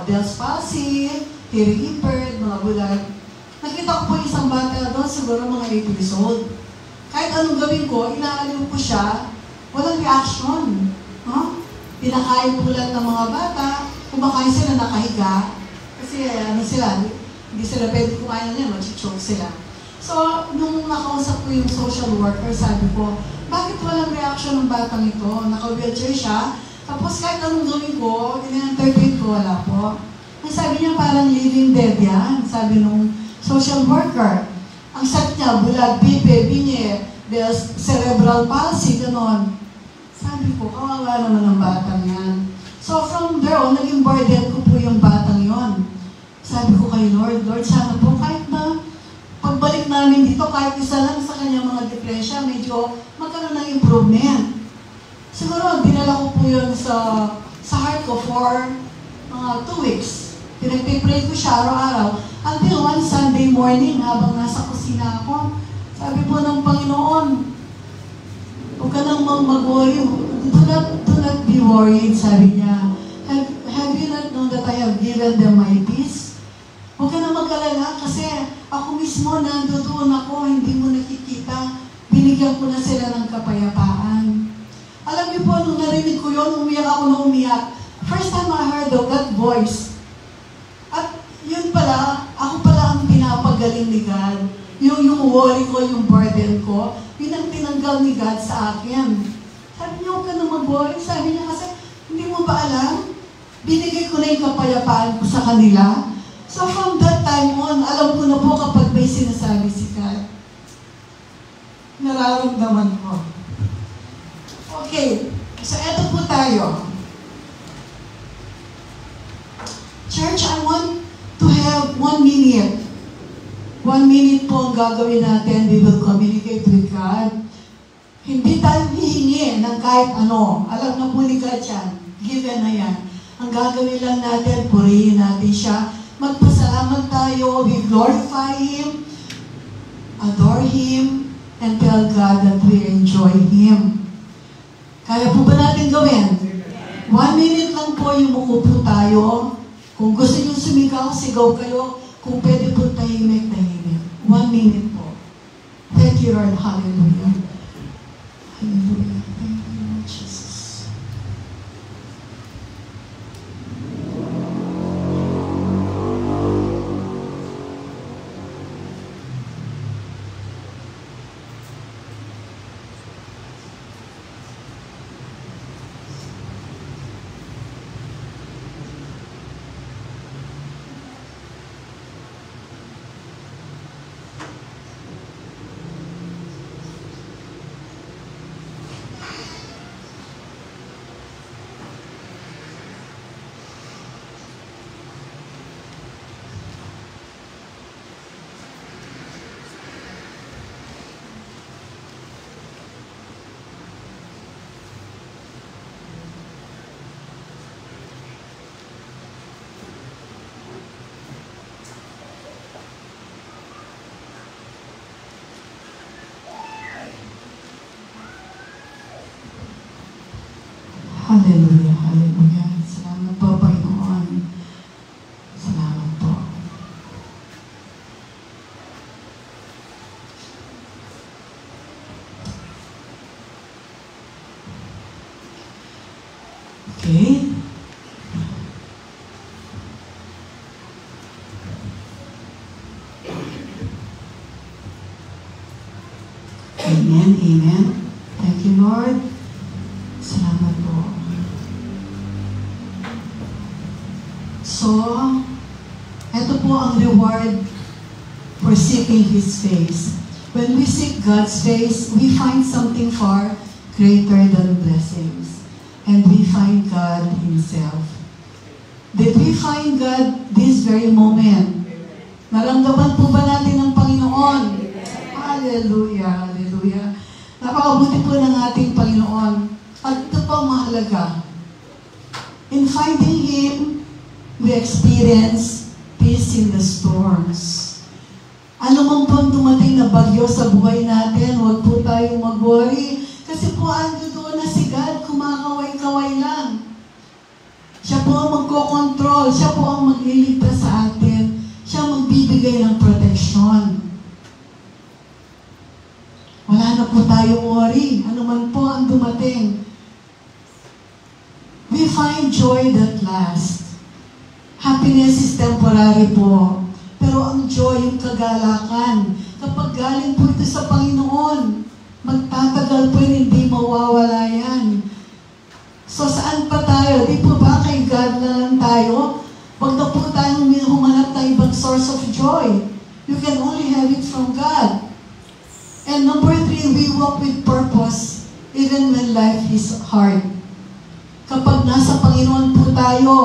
A: Bell's palsy, hearing impaired, mga bulag. Nakita ko po isang bata doon, siguro mga 8 years old. Kahit anong gawin ko, inaaliw ko siya, walang reaction. Huh? Pinakain po lang ng mga bata, kumakain sila nakahiga, kasi hindi sila pwede kumain na yan, mag-choke sila. So, nung nakausap ko yung social worker, sabi ko, bakit walang reaction ng batang ito? Naka-wheelchair siya, tapos kahit anong gawin ko, in-entertain ko, wala po. Ang sabi niya, parang living dead yan, sabi nung social worker. Ang sakit niya, bulag, pipe, binye, cerebral palsy, gano'n. Sabi ko, kawawa naman ang batang yan. So from there on, naging burden ko po yung batang yon. Sabi ko kay Lord, sana po kahit na pagbalik namin dito, kahit isa lang sa kanyang mga depresya, medyo magkaroon ng improvement. Siguro, dinala ko po yun sa heart ko for mga 2 weeks. Pinagpipray ko siya araw-araw. Until one Sunday morning, habang nasa kusina ako, sabi po ng Panginoon, huwag ka nang mag-worry. Do not be worried, sabi niya. Have you not known that I have given them my peace? Huwag ka nang mag-alala kasi ako mismo nandoon ako, hindi mo nakikita. Binigyan ko na sila ng kapayapaan. Alam niyo po, nung narinig ko yun, umiyak ako na umiyak. First time I heard of that voice. At yun pala, ako pala ang pinapagaling ni God. Yung worry ko, yung burden ko, yun ang tinanggal ni God sa akin. Sabi niya, huwag ka na mag-worry. Sabi niya kasi, hindi mo ba alam? Binigay ko na yung kapayapaan ko sa kanila. So from that time on, alam ko na po kapag may sinasabi si God. Nararamdaman ko. Okay, so eto po tayo. Church, I want to have 1 minute. 1 minute po ang gagawin natin. We will communicate with God. Hindi tayo hihingi ng kahit ano. Alam na po ni God yan. Given na yan. Ang gagawin lang natin, purihin natin siya. Magpasalamat tayo. We glorify Him. Adore Him. And tell God that we enjoy Him. Kaya po ba natin gawin? 1 minute lang po yung mukupo tayo. Kung gusto nyo sumigaw, sigaw kayo. Kung pwede po tahimik. 1 minute po. Thank you, Lord. Hallelujah. Hallelujah. Thank you, Lord Jesus. Hallelujah, hallelujah. Salamat po, Panginoon. Salamat po. Okay. Amen, amen. Thank you, Lord. Salamat po. So, ito po ang reward for seeking His face. When we seek God's face, we find something far greater than blessings. And we find God Himself. Did we find God this very moment? Naramdaman po ba natin ang Panginoon? Hallelujah, hallelujah. Napakabuti po ng ating Panginoon. At ito po ang mahalaga. In finding Him, we experience peace in the storms. Ano man po ang dumating na bagyo sa buhay natin, huwag po tayong mag-worry. Kasi po ando doon na si God, kumakaway-kaway lang. Siya po ang magkokontrol, siya po ang magliligtas sa atin, siya ang magbibigay ng protection. Wala na po tayong worry, ano man po ang dumating. We find joy that lasts. Happiness is temporary po. Pero ang joy, yung kagalakan, kapag galing po ito sa Panginoon, magtatagal po yun, hindi mawawala yan. So saan pa tayo? Di po ba kay God na lang tayo? Huwag na po tayong humanap ng ibang source of joy. You can only have it from God. And number 3, we walk with purpose even when life is hard. Kapag nasa Panginoon po tayo,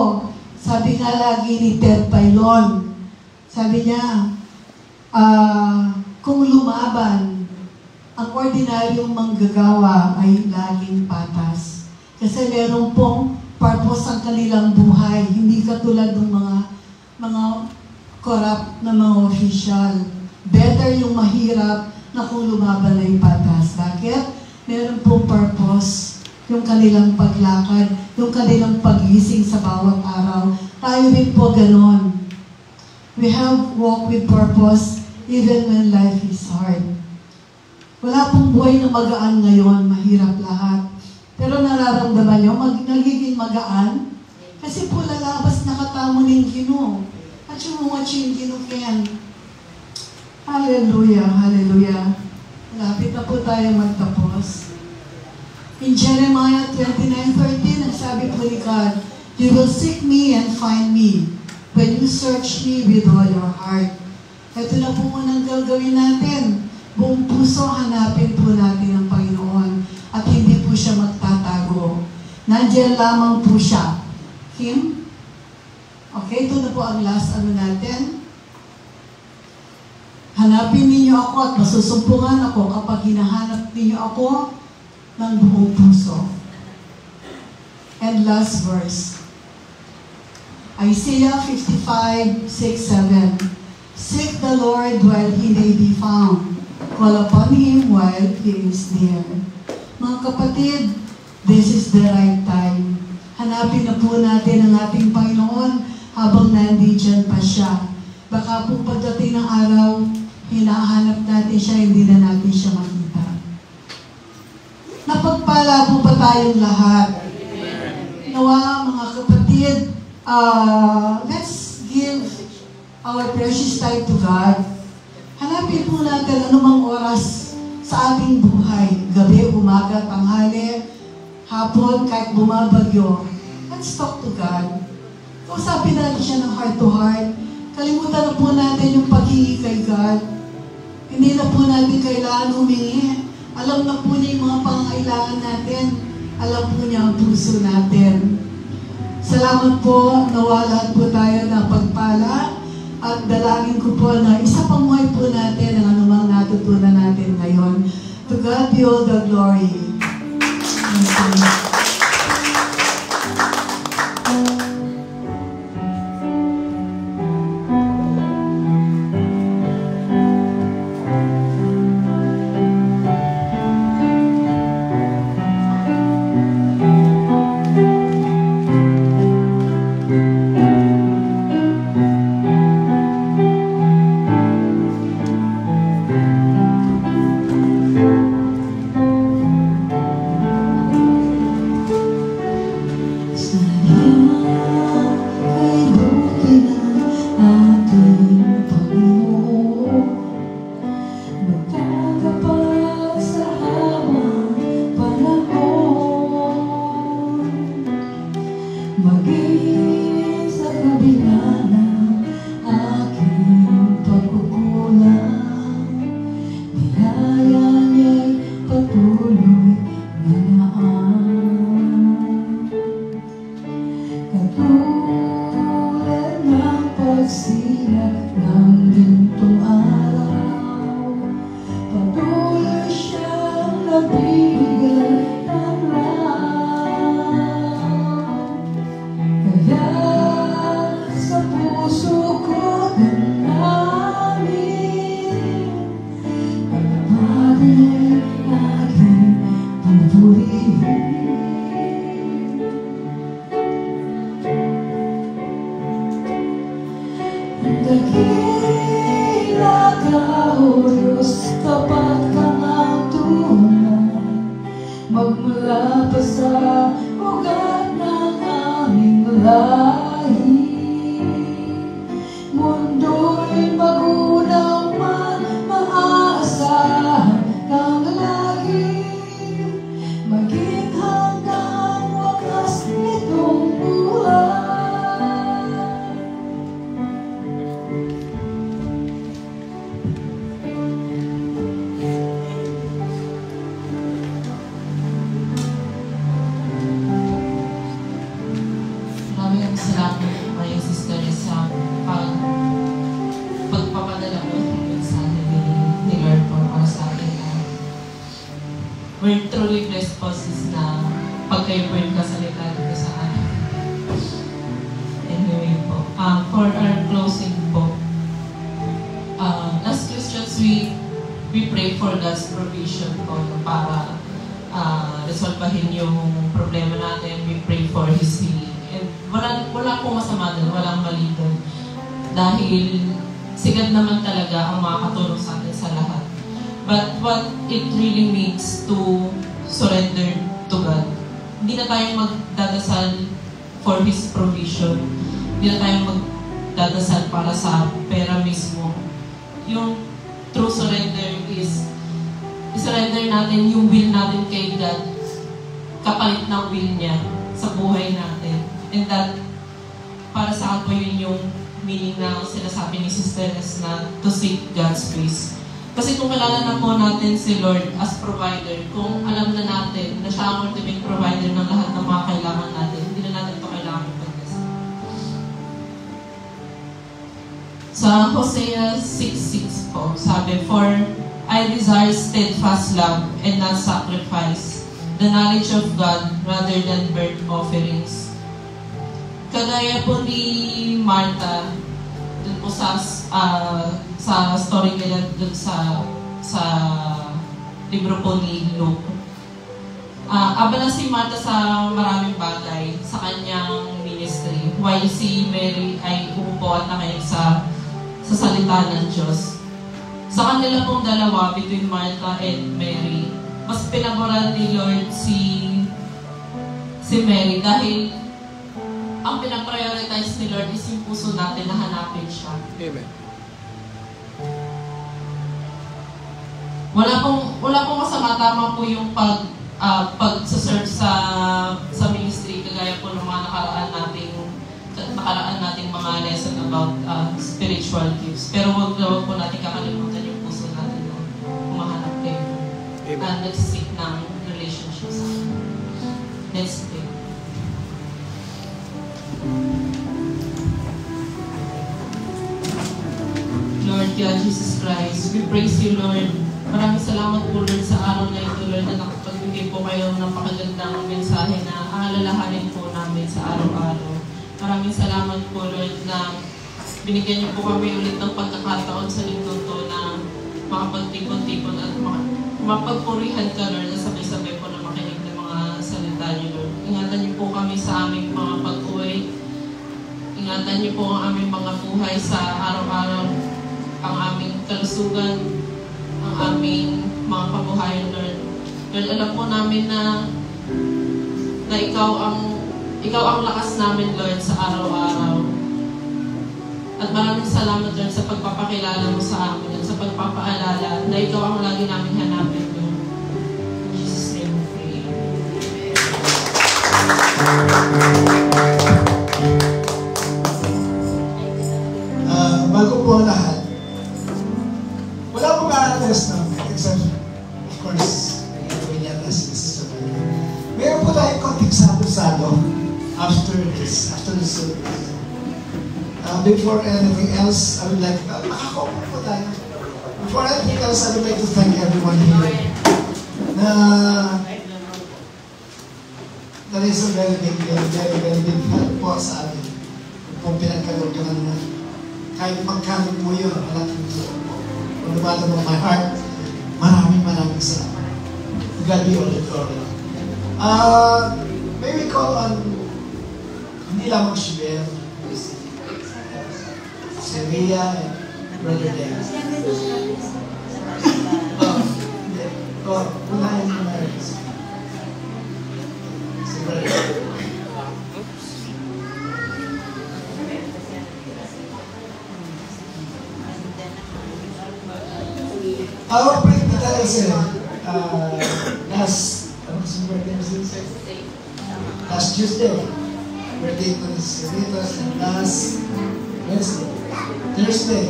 A: sabi nga lagi ni Ted Pailon, sabi niya, kung lumaban, ang ordinaryong manggagawa ay laging patas. Kasi meron pong purpose ang kanilang buhay. Hindi katulad ng mga corrupt na mga official. Better yung mahirap na kung lumaban ay patas. Bakit? Meron pong purpose yung kanilang paglakad, yung kanilang pagising sa bawat araw. Tayo rin po ganon. We have walk with purpose even when life is hard. Wala pong buhay na magaan ngayon, mahirap lahat. Pero nararamdaman nyo, nagiging magaan kasi po lalabas nakatamo ng Ginoo. At yung mga Ginoo yan. Hallelujah, hallelujah. Lapit na po tayo magtapos. In Jeremiah 29:13, ang sabi po ni God, "You will seek me and find me when you search me with all your heart." Ito na po munang gagawin natin. Buong puso hanapin po natin ang Panginoon at hindi po siya magtatago. Nandiyan lamang po siya. Him? Okay, ito na po ang last natin. Hanapin ninyo ako at masusumpungan ako kapag hinahanap ninyo ako ng buong puso. And last verse. Isaiah 55:6-7. Seek the Lord while He may be found. Call upon Him while He is near. Mga kapatid, this is the right time. Hanapin na po natin ang ating Panginoon habang nandiyan pa siya. Baka po pagdating ng araw, hinahanap natin siya, hindi na natin siya makita. Napagpala po ba tayong lahat? Nawa mga kapatid, let's give our precious time to God. Hanapin po natin anumang oras sa ating buhay. Gabi, umaga, tanghali, hapon, kahit bumabagyo. Let's talk to God. Kausapin natin siya ng heart to heart. Kalimutan na po natin yung paghingi kay God. Hindi na po natin kailangan humingi. Alam na po niya yung mga pangangailangan natin. Alam po niya ang puso natin. Salamat po, nawa lahat po tayo na pagpala. At dalangin ko po na isa pang muhay po natin ang anumang natutunan natin ngayon. To God be all the glory. Amen. pagsinak ng gintong araw, patuloy siyang nabibigyan ng law. Kaya sa puso ko danamin, pagpapalit aking pupurihin. Dakila ka, O Diyos, tapat kang ang tunay, magmula pa sa ugat ng aming lahi. Mundo'y magulang man, maaasahan kang lagi, maging hanggang wakas nitong buhay.
B: Salamat po kayo, Sister, sa pagpapadala po ng mensahe ni Lord po para sa akin. We're truly blessed po, sis, na pag kayo po yung kasalita dito sa akin. Anyway po, for our closing po, as Christians, we pray for God's provision po para resolvahin yung problema natin. We pray for His healing. And wala pong masama doon, walang mali doon. Dahil sigad naman talaga ang makakatulong sa atin sa lahat. But what it really means to surrender to God. Hindi na tayo magdadasal for His provision. Hindi na tayo magdadasal para sa pera mismo. Yung true surrender is i-surrender natin yung will natin kay God kapalit ng will niya sa buhay natin. And that, para sa akin po yun yung meaning na sinasabi ni Sister S na to seek God's face. Kasi kung kilala na po natin si Lord as provider, kung alam na natin na siya ang ultimate provider ng lahat ng mga kailangan natin, hindi na natin ito kailangan ipagdasal. Sa Hosea 6:6 po, sabi, "For I desire steadfast love and not sacrifice, the knowledge of God rather than burnt offerings." Kagaya po ni Martha, dun po sa story nila dun sa libro po ni Luke. Abala si Martha sa maraming bagay sa kanyang ministry, while si Mary ay umupo at nakinig sa salita ng Diyos. Sa kanila pong dalawa, between Martha and Mary, mas pinaboran ni Lord si Mary dahil ang pinag-prioritize ni Lord is yung puso natin na hanapin siya.
C: Amen.
B: Wala pong masama, tama po yung pag-search sa ministry, kagaya po ng mga nakaraan nating mga lesson about spiritual gifts. Pero huwag po natin kakalimutan yung puso natin na humahanap kayo. And nag-seek ng relationship sa akin. Let's pray. Lord God, Jesus Christ, we praise you, Lord. Maraming salamat po, Lord, sa araw na ito, Lord, na nakapagbigay po kayo ng napakagandang mensahe na aalalahanin po namin sa araw-araw. Maraming salamat po, Lord, na binigyan niyo po kami ulit ng pagkakataon sa linggo to na makapagtipon-tipon at mapagpurihan ka, Lord, na sabay-sabay po na makinig ng mga salita niyo, Lord. Ingatan niyo po kami sa aming mga pag-uwi. Ingatan niyo po ang aming mga buhay sa araw-araw, ang aming kalusugan, ang aming mga kabuhayan, Lord. Lord, alam po namin na ikaw ang lakas namin, Lord, sa araw-araw. At maraming salamat, Lord, sa pagpapakilala mo sa amin at sa pagpapaalala na ikaw ang lagi namin hanapin, Lord. In Jesus' name we pray.
D: Bago po ang lahat, wala pong aatas na, except, of course, meron po tayong konting sado-sado after this service. Before anything else, I would like, makakaupo po tayo. Before anything else, I would like to thank everyone here. That is a very big help po sa amin. Kung pinagkalugyan na, kahit magkamit mo yun, malaking tulong po. From the bottom of my heart, maraming salamat. God be all the glory. May we call on, hindi lamang si Ben, si Rhea, and Brother Dan. Unahin mo na rin. Si Brother Dan. Pwede na tayo sila. Last Tuesday, birthday ko ni Siritas, and last Thursday,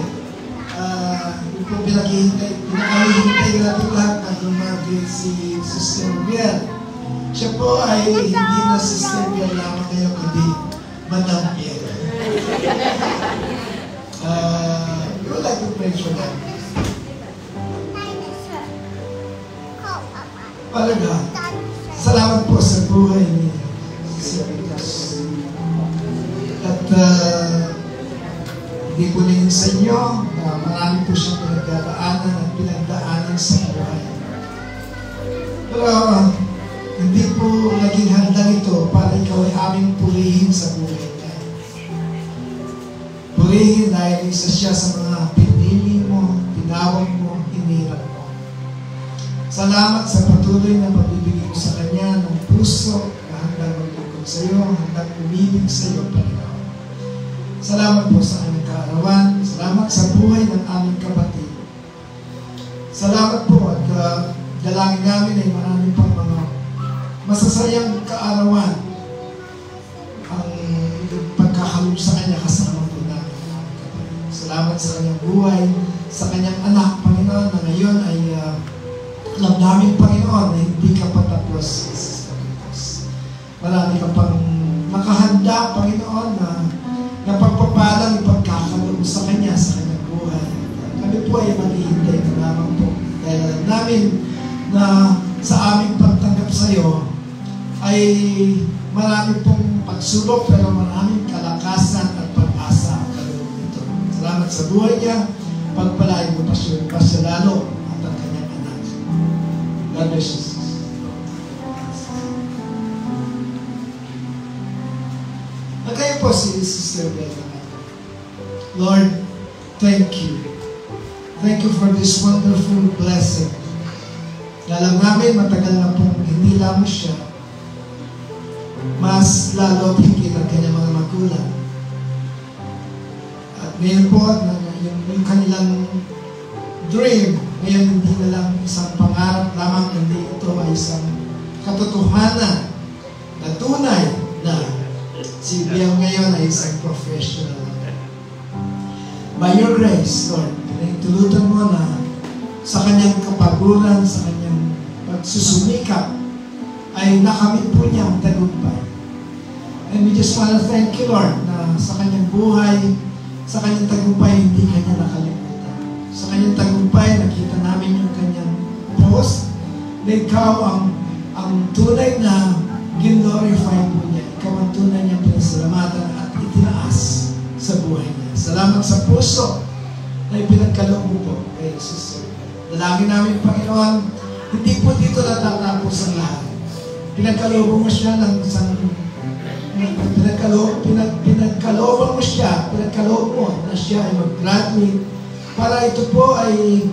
D: yung po pinakahihintay natin lahat na lumagin si Sister Biel. Siya po ay hindi na Sister Biel lamang ngayon, kundi Madam Biel. We would like to pray for them. Talaga, salamat po sa buhay ni Siritas. At hindi po ningin sa inyo na marami po siyang pinagdaanan at pinagdaanan sa buhay. Pero hindi po naging handang ito para ikaw ay aming purihin sa buhay niya. Purihin dahil isa siya sa mga pinili mo, tinawag mo, hinirap mo. Salamat sa patuloy na pagbibigay mo sa Kanya ng puso na handang maglingkod sa iyo, handang umibig sa iyo, Panginoon. Salamat po sa aming kaarawan. Salamat sa buhay ng aming kapatid. Salamat po at dalangin namin ay marami pang mga masasayang kaarawan ang pagkakalog sa Kanya kasama po namin ang aming kapatid. Salamat sa Kanyang buhay, sa Kanyang anak, Panginoon, na ngayon ay alam namin, Panginoon, na hindi ka patapos, Jesus Christus. Marami ka pang makahanda, Panginoon, na pagpapalang ipagkakaloob sa Kanya, sa Kanyang buhay. Kami po ay maghihintay na lamang po. Dahil alam namin na sa aming pagtanggap sa iyo ay marami pong pagsubok, pero maraming kalakasan at pag-asa ang kaloob nito. Salamat sa buhay niya. Pagpalain mo pa siya lalo at ang Kanyang anak. God bless you. Kayo po si Sister Bella. Lord, thank you. Thank you for this wonderful blessing. Alam namin, matagal na pong hindi lamang siya. Mas lalo at higit ang kanyang mga magulang. At ngayon po, yung kanilang dream, ngayon hindi na lang isang pangarap lamang, hindi ito ay isang katotohanan na tunay na si Biel ngayon ay isang professional. By your grace, Lord, pinahintulutan mo na sa kanyang kapaguran, sa kanyang pagsusumikap, ay nakamit po niya ang tagumpay. And we just want to thank you, Lord, na sa kanyang buhay, sa kanyang tagumpay, hindi kanya nakalimutan. Sa kanyang tagumpay, nakita namin yung kanyang post, na ikaw ang tunay na glorify po niya. Ikaw ang tunay niya pinasalamatan at itinaas sa buhay niya. Salamat sa puso na ipinagkaloob mo po kay Sister. Dalangin namin, Panginoon, hindi po dito natatapos ang lahat. Pinagkaloob mo siya ng isang pinagkaloob mo siya, pinagkaloob mo na siya ay mag-graduate para ito po ay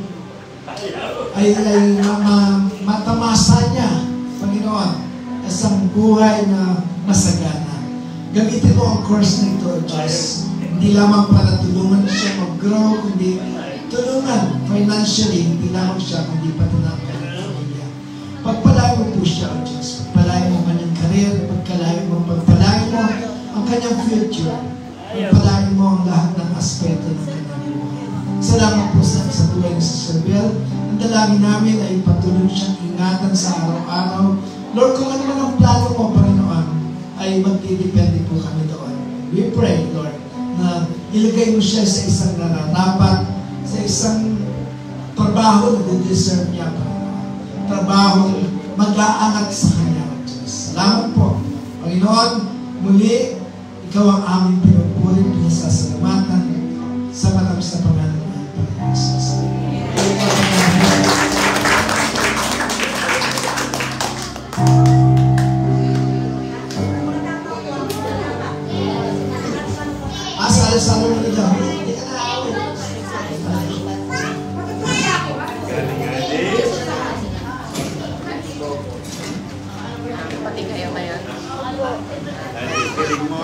D: matamasa niya, Panginoon, isang buhay na masagana. Gamitin mo ang course na ito, Diyos. Hindi lamang para tulungan siya mag-grow, kundi tulungan financially, hindi lamang siya, kundi pati na ang kanyang pamilya. Pagpalain mo po siya, Diyos. Pagpalain mo ang kanyang career, pagpalain mo ang kanyang future. Pagpalain mo ang lahat ng aspeto ng kanyang buhay. Salamat po sa buhay ni Sister Biel. Ang dalangin namin ay patuloy siyang ingatan sa araw-araw. Lord, kung ano man ang plano mo, Panginoon, ay magdidepende po kami doon. We pray, Lord, na ilagay mo siya sa isang nararapat, sa isang trabaho na deserve niya, Panginoon. Trabaho mag-aangat sa Kanya, Diyos. Salamat po. Panginoon, muli, Ikaw ang aming pinupuri, pinasasalamatan sa matamis na pangalan ng Panginoon Jesus. Salo-salo mo nito. Hindi ka na-awit.
C: Pati kayo ngayon.
E: Galing mo.